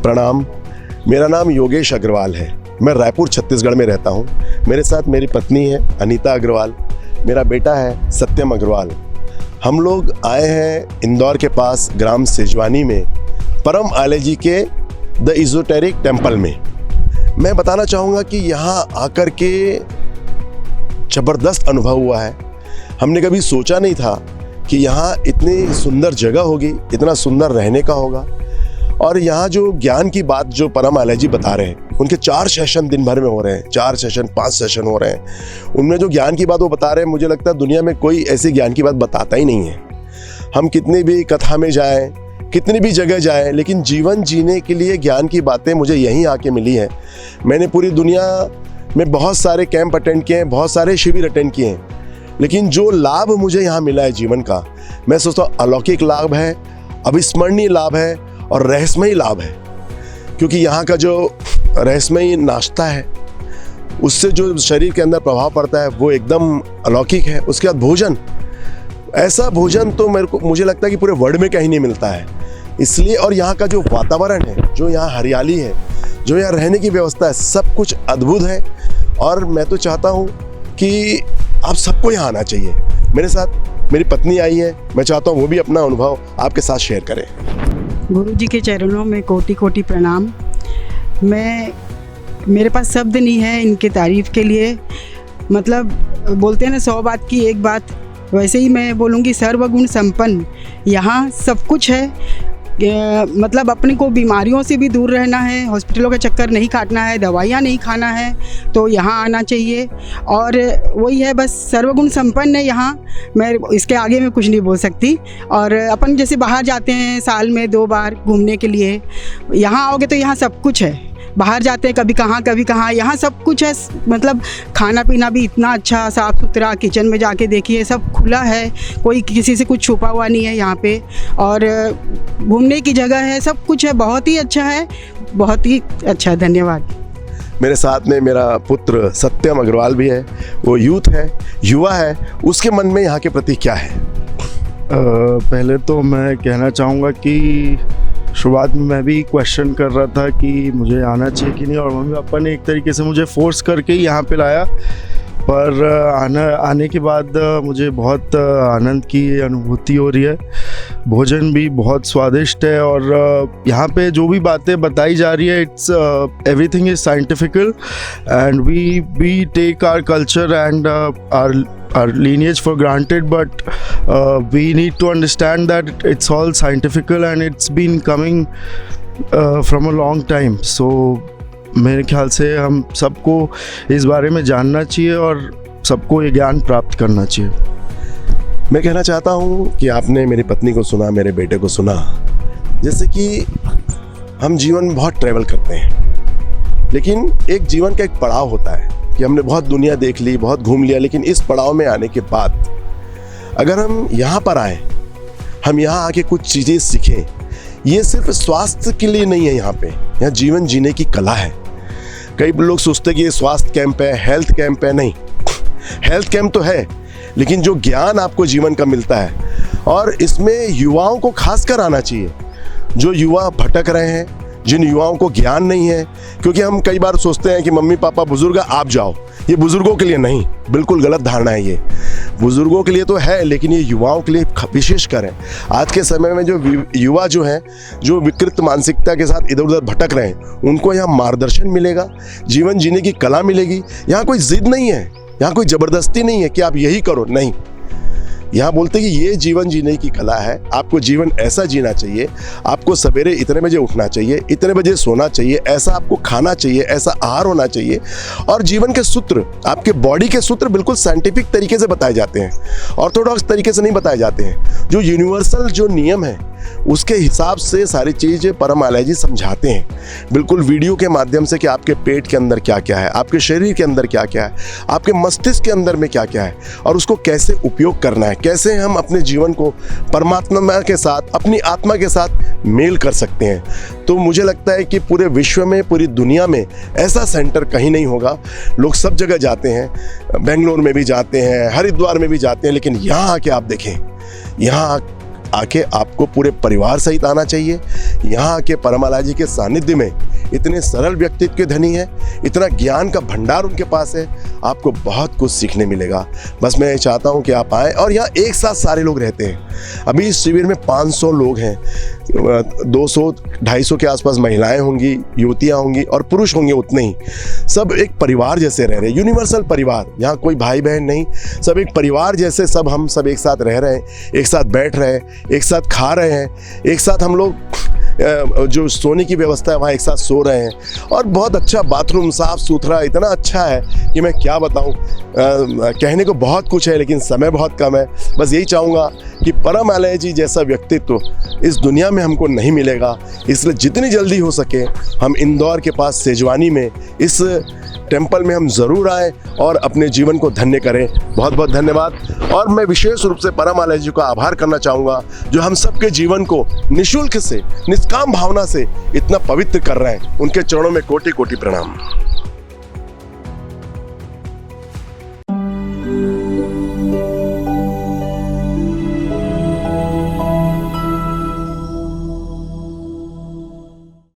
प्रणाम। मेरा नाम योगेश अग्रवाल है। मैं रायपुर छत्तीसगढ़ में रहता हूँ। मेरे साथ मेरी पत्नी है अनीता अग्रवाल, मेरा बेटा है सत्यम अग्रवाल। हम लोग आए हैं इंदौर के पास ग्राम सेजवानी में परम आले जी के द इजोटेरिक टेम्पल में। मैं बताना चाहूँगा कि यहाँ आकर के ज़बरदस्त अनुभव हुआ है। हमने कभी सोचा नहीं था कि यहाँ इतनी सुंदर जगह होगी, इतना सुंदर रहने का होगा। और यहाँ जो ज्ञान की बात जो परम आले जी बता रहे हैं, उनके 4 सेशन दिन भर में हो रहे हैं, 4 सेशन 5 सेशन हो रहे हैं। उनमें जो ज्ञान की बात वो बता रहे हैं, मुझे लगता है दुनिया में कोई ऐसी ज्ञान की बात बताता ही नहीं है। हम कितनी भी कथा में जाएं, कितनी भी जगह जाएं, लेकिन जीवन जीने के लिए ज्ञान की बातें मुझे यहीं आके मिली हैं। मैंने पूरी दुनिया में बहुत सारे कैंप अटेंड किए हैं, बहुत सारे शिविर अटेंड किए हैं, लेकिन जो लाभ मुझे यहाँ मिला है जीवन का, मैं सोचता हूँ अलौकिक लाभ है, अविस्मरणीय लाभ है और रहस्यमयी लाभ है। क्योंकि यहाँ का जो रहस्यमयी नाश्ता है, उससे जो शरीर के अंदर प्रभाव पड़ता है वो एकदम अलौकिक है। उसके बाद भोजन, ऐसा भोजन तो मुझे लगता है कि पूरे वर्ल्ड में कहीं नहीं मिलता है। इसलिए और यहाँ का जो वातावरण है, जो यहाँ हरियाली है, जो यहाँ रहने की व्यवस्था है, सब कुछ अद्भुत है। और मैं तो चाहता हूँ कि आप सबको यहाँ आना चाहिए। मेरे साथ मेरी पत्नी आई है, मैं चाहता हूँ वो भी अपना अनुभव आपके साथ शेयर करें। गुरु जी के चरणों में कोटि कोटि प्रणाम। मेरे पास शब्द नहीं है इनके तारीफ़ के लिए। मतलब बोलते हैं ना 100 बात की एक बात, वैसे ही मैं बोलूँगी सर्वगुण संपन्न यहाँ सब कुछ है। मतलब अपने को बीमारियों से भी दूर रहना है, हॉस्पिटलों का चक्कर नहीं काटना है, दवाइयाँ नहीं खाना है, तो यहाँ आना चाहिए। और वही है, बस सर्वगुण संपन्न है यहाँ। मैं इसके आगे मैं कुछ नहीं बोल सकती। और अपन जैसे बाहर जाते हैं साल में 2 बार घूमने के लिए, यहाँ आओगे तो यहाँ सब कुछ है। बाहर जाते हैं कभी कहाँ, यहाँ सब कुछ है। मतलब खाना पीना भी इतना अच्छा, साफ़ सुथरा, किचन में जाके देखिए सब खुला है, कोई किसी से कुछ छुपा हुआ नहीं है यहाँ पे। और घूमने की जगह है, सब कुछ है, बहुत ही अच्छा है, बहुत ही अच्छा। धन्यवाद। मेरे साथ में मेरा पुत्र सत्यम अग्रवाल भी है। वो यूथ है, युवा है। उसके मन में यहाँ के प्रति क्या है? पहले तो मैं कहना चाहूँगा कि शुरुआत में मैं भी क्वेश्चन कर रहा था कि मुझे आना चाहिए कि नहीं, और मम्मी पापा ने एक तरीके से मुझे फोर्स करके ही यहाँ पे लाया। पर आने के बाद मुझे बहुत आनंद की अनुभूति हो रही है। भोजन भी बहुत स्वादिष्ट है और यहाँ पे जो भी बातें बताई जा रही है, it's everything is scientifical and we take our culture and our lineage for granted, but we need to understand that it's all scientifical and it's been coming from a long time. So मेरे ख्याल से हम सबको इस बारे में जानना चाहिए और सबको ये ज्ञान प्राप्त करना चाहिए। मैं कहना चाहता हूँ कि आपने मेरी पत्नी को सुना, मेरे बेटे को सुना। जैसे कि हम जीवन में बहुत ट्रैवल करते हैं, लेकिन एक जीवन का एक पड़ाव होता है कि हमने बहुत दुनिया देख ली, बहुत घूम लिया, लेकिन इस पड़ाव में आने के बाद अगर हम यहाँ पर आए, हम यहाँ आके कुछ चीज़ें सीखें। ये सिर्फ स्वास्थ्य के लिए नहीं है, यहाँ जीवन जीने की कला है। कई लोग सोचते हैं कि ये स्वास्थ्य कैंप है, हेल्थ कैंप है। नहीं, हेल्थ कैंप तो है, लेकिन जो ज्ञान आपको जीवन का मिलता है, और इसमें युवाओं को खासकर आना चाहिए। जो युवा भटक रहे हैं, जिन युवाओं को ज्ञान नहीं है, क्योंकि हम कई बार सोचते हैं कि मम्मी पापा बुजुर्ग आप जाओ, ये बुजुर्गों के लिए नहीं, बिल्कुल गलत धारणा है। ये बुजुर्गों के लिए तो है, लेकिन ये युवाओं के लिए विशेषकर है। आज के समय में जो युवा जो हैं, जो विकृत मानसिकता के साथ इधर उधर भटक रहे हैं, उनको यहाँ मार्गदर्शन मिलेगा, जीवन जीने की कला मिलेगी। यहाँ कोई जिद नहीं है, यहाँ कोई ज़बरदस्ती नहीं है कि आप यही करो, नहीं। यहाँ बोलते कि ये जीवन जीने की कला है। आपको जीवन ऐसा जीना चाहिए, आपको सवेरे इतने बजे उठना चाहिए, इतने बजे सोना चाहिए, ऐसा आपको खाना चाहिए, ऐसा आहार होना चाहिए। और जीवन के सूत्र, आपके बॉडी के सूत्र बिल्कुल साइंटिफिक तरीके से बताए जाते हैं, ऑर्थोडॉक्स तरीके से नहीं बताए जाते हैं। जो यूनिवर्सल जो नियम है, उसके हिसाब से सारी चीज़ें परम आले जी समझाते हैं, बिल्कुल वीडियो के माध्यम से कि आपके पेट के अंदर क्या क्या है, आपके शरीर के अंदर क्या क्या है, आपके मस्तिष्क के अंदर में क्या क्या है, और उसको कैसे उपयोग करना है, कैसे हम अपने जीवन को परमात्मा के साथ, अपनी आत्मा के साथ मेल कर सकते हैं। तो मुझे लगता है कि पूरे विश्व में, पूरी दुनिया में ऐसा सेंटर कहीं नहीं होगा। लोग सब जगह जाते हैं, बेंगलोर में भी जाते हैं, हरिद्वार में भी जाते हैं, लेकिन यहाँ आके आप देखें, यहाँ आके आपको पूरे परिवार सहित आना चाहिए। यहाँ आके परमाला जी के सानिध्य में इतने सरल व्यक्तित्व के धनी है, इतना ज्ञान का भंडार उनके पास है, आपको बहुत कुछ सीखने मिलेगा। बस मैं चाहता हूँ कि आप आएँ। और यहाँ एक साथ सारे लोग रहते हैं। अभी इस शिविर में 500 लोग हैं, 200-250 के आसपास महिलाएं होंगी, युवतियाँ होंगी और पुरुष होंगे उतने ही। सब एक परिवार जैसे रह रहे हैं, यूनिवर्सल परिवार। यहाँ कोई भाई बहन नहीं, सब एक परिवार जैसे सब हम सब एक साथ रह रहे हैं, एक साथ बैठ रहे हैं, एक साथ खा रहे हैं, एक साथ हम लोग जो सोने की व्यवस्था है वहाँ एक साथ सो रहे हैं। और बहुत अच्छा बाथरूम, साफ़ सुथरा, इतना अच्छा है कि मैं क्या बताऊँ। कहने को बहुत कुछ है लेकिन समय बहुत कम है। बस यही चाहूँगा कि परमालय जी जैसा व्यक्तित्व इस दुनिया में हमको नहीं मिलेगा, इसलिए जितनी जल्दी हो सके हम इंदौर के पास सेजवानी में इस टेम्पल में हम ज़रूर आएँ और अपने जीवन को धन्य करें। बहुत बहुत धन्यवाद। और मैं विशेष रूप से परमालय जी का आभार करना चाहूँगा जो हम सबके जीवन को निःशुल्क से, निष्काम भावना से इतना पवित्र कर रहे हैं। उनके चरणों में कोटि कोटि प्रणाम।